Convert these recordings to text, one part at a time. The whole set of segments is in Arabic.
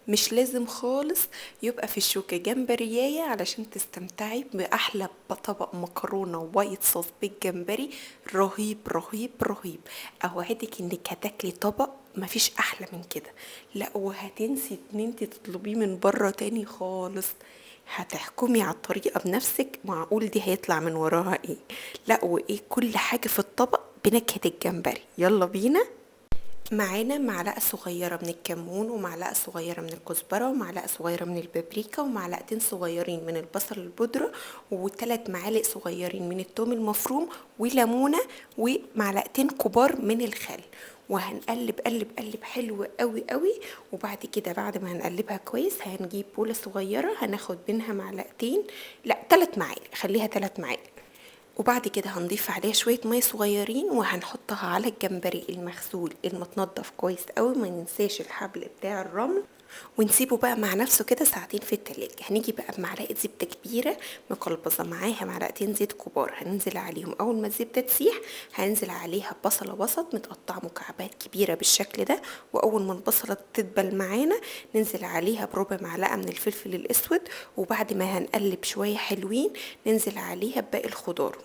مش لازم خالص يبقى في الشوكة جمبرياية علشان تستمتعي بأحلى طبق مكرونة وايت صوص بالجمبري. رهيب رهيب رهيب. اوعدك انك هتاكلي طبق مفيش احلى من كده. لا، وهتنسي ان انت تطلبيه من بره تاني خالص. هتحكمي على الطريقة بنفسك، معقول دي هيطلع من وراها ايه. لا، وايه كل حاجة في الطبق بنكهة الجمبري. يلا بينا. معانا معلقة صغيرة من الكمون، ومعلقة صغيرة من الكزبرة، ومعلقة صغيرة من البابريكا، ومعلقتين صغيرين من البصل البودرة، وثلاث معالق صغيرين من الثوم المفروم، وليمونة، ومعلقتين كبار من الخل. وهنقلب قلب قلب حلو قوي قوي. وبعد كده بعد ما هنقلبها كويس هنجيب بولة صغيرة هناخد منها معلقتين، لا 3 معالق، خليها 3 معالق. وبعد كده هنضيف عليها شوية مية صغيرين وهنحطها على الجمبري المغسول المتنضف كويس قوي، ما ننساش الحبل بتاع الرمل. ونسيبه بقى مع نفسه كده ساعتين في التلاجة. هنيجي بقى بمعلقة زبدة كبيرة مقلبظة، معاها معلقتين زيت كبار هننزل عليهم. اول ما الزبدة تسيح هننزل عليها بصلة وسط متقطعة مكعبات كبيرة بالشكل ده. واول ما البصلة تدبل معانا ننزل عليها بربع معلقة من الفلفل الاسود. وبعد ما هنقلب شوية حلوين ننزل عليها بباقي الخضار.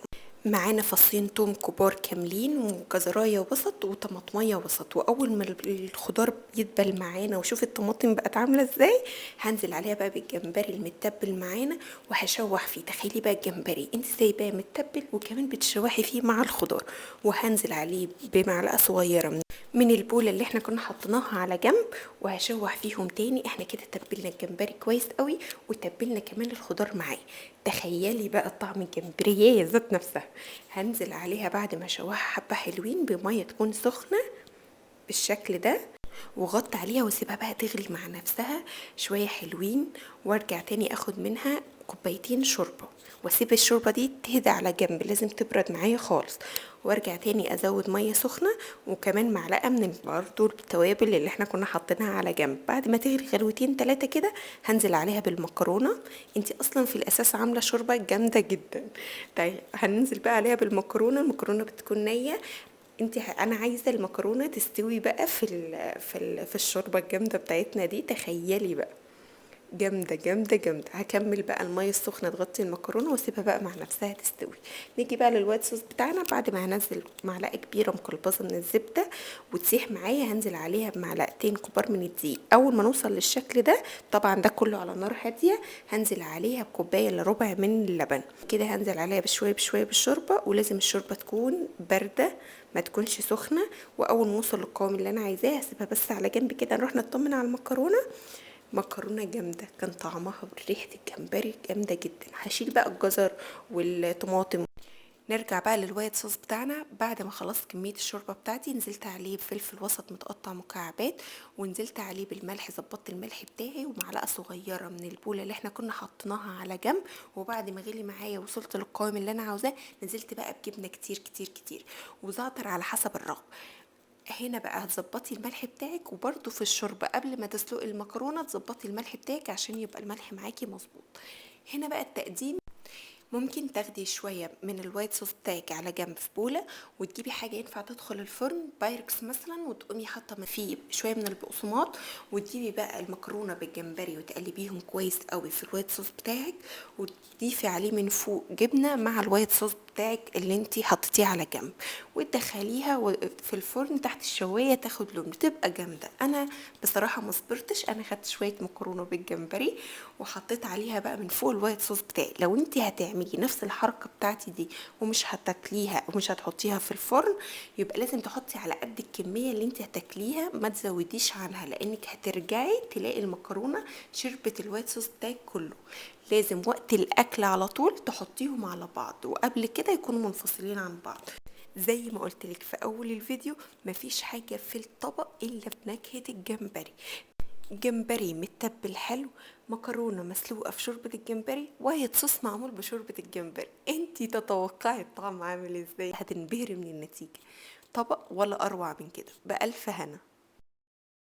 معانا فصين توم كبار كاملين، وجزرايه وسط، وطماطميه وسط. واول ما الخضار يدبل معانا وشوف الطماطم بقت عامله ازاي، هنزل عليها بقى بالجمبري المتبل معانا وهشوح فيه. تخيلي بقى الجمبري انت سايباه متبل وكمان بتشوحي فيه مع الخضار. وهنزل عليه بمعلقه صغيره من البولة اللي احنا كنا حطيناها على جنب، وهشوح فيهم تاني. احنا كده تبلنا الجمبري كويس قوي وتبلنا كمان الخضار معاه. تخيلي بقى طعم الجمبريه ذات نفسها. هنزل عليها بعد ما اشوحها حبه حلوين بميه تكون سخنه بالشكل ده، وغطي عليها واسيبها بقى تغلي مع نفسها شويه حلوين. وارجع تاني اخد منها كوبايتين شوربه، واسيب الشوربه دي تهدى على جنب، لازم تبرد معايا خالص. وارجع تاني ازود ميه سخنه وكمان معلقه من برضو التوابل اللي احنا كنا حاطينها على جنب. بعد ما تغلي غلوتين 3 كده هنزل عليها بالمكرونه. انتي اصلا في الاساس عامله شوربه جامده جدا. طيب هننزل بقى عليها بالمكرونه. المكرونه بتكون نيه. انا عايزه المكرونه تستوي بقى في الشوربه الجامده بتاعتنا دي. تخيلي بقى جامده جامده جامده. هكمل بقى الميه السخنه تغطي المكرونه واسيبها بقى مع نفسها تستوي. نيجي بقى للوايت صوص بتاعنا. بعد ما هنزل معلقه كبيره مقلبصه من الزبده وتسيح معايا هنزل عليها بمعلقتين كبار من الدقيق. اول ما نوصل للشكل ده، طبعا ده كله على نار هاديه، هنزل عليها بكوبايه الا ربع من اللبن. كده هنزل عليها بشويه بشويه بالشوربه، ولازم الشوربه تكون بارده ما تكونش سخنه. واول ما اوصل للقوام اللي انا عايزاه هسيبها بس على جنب كده، نروح نطمن على المكرونه. مكرونه جامده، كان طعمها بريحه الجمبري جامده جدا. هشيل بقى الجزر والطماطم. نرجع بقى للوايت صوص بتاعنا. بعد ما خلصت كميه الشوربه بتاعتي نزلت عليه بفلفل وسط متقطع مكعبات، ونزلت عليه بالملح. ظبطت الملح بتاعي ومعلقه صغيره من البوله اللي احنا كنا حطيناها على جنب. وبعد ما غلي معايا وصلت للقوام اللي انا عاوزاه نزلت بقى بجبنه كتير كتير كتير، وزعتر على حسب الرغبه. هنا بقى هتظبطي الملح بتاعك، وبرده في الشوربه قبل ما تسلقي المكرونه تظبطي الملح بتاعك عشان يبقى الملح معاكي مظبوط. هنا بقى التقديم. ممكن تاخدي شويه من الوايت صوص بتاعك على جنب في بوله، وتجيبي حاجه ينفع تدخل الفرن بايركس مثلا، وتقومي حاطه فيه شويه من البقسماط. وتجيبي بقى المكرونه بالجمبري وتقلبيهم كويس قوي في الوايت صوص بتاعك، وتضيفي عليه من فوق جبنه مع الوايت صوص بتاعك اللي انتي حطيتيه على جنب، وتدخليها في الفرن تحت الشوايه تاخد لون، بتبقى جامده. انا بصراحه ما صبرتش، انا خدت شويه مكرونه بالجمبري وحطيت عليها بقى من فوق الوايت صوص بتاعي. لو انتي هتعملي نفس الحركه بتاعتي دي ومش هتاكليها ومش هتحطيها في الفرن، يبقى لازم تحطي على قد الكميه اللي انتي هتاكليها، ما تزوديش عنها، لانك هترجعي تلاقي المكرونه شربت الوايت صوص بتاعك كله. لازم وقت الاكل على طول تحطيهم على بعض، وقبل كده يكونوا منفصلين عن بعض. زي ما قلتلك في اول الفيديو، مفيش حاجه في الطبق الا بنكهه الجمبري. جمبري متبل حلو، مكرونه مسلوقه في شوربه الجمبري، وايت صوص معمول بشوربه الجمبري. انتي تتوقعي الطعم عامل ازاي؟ هتنبهري من النتيجه. طبق ولا اروع من كده، بألف هنا.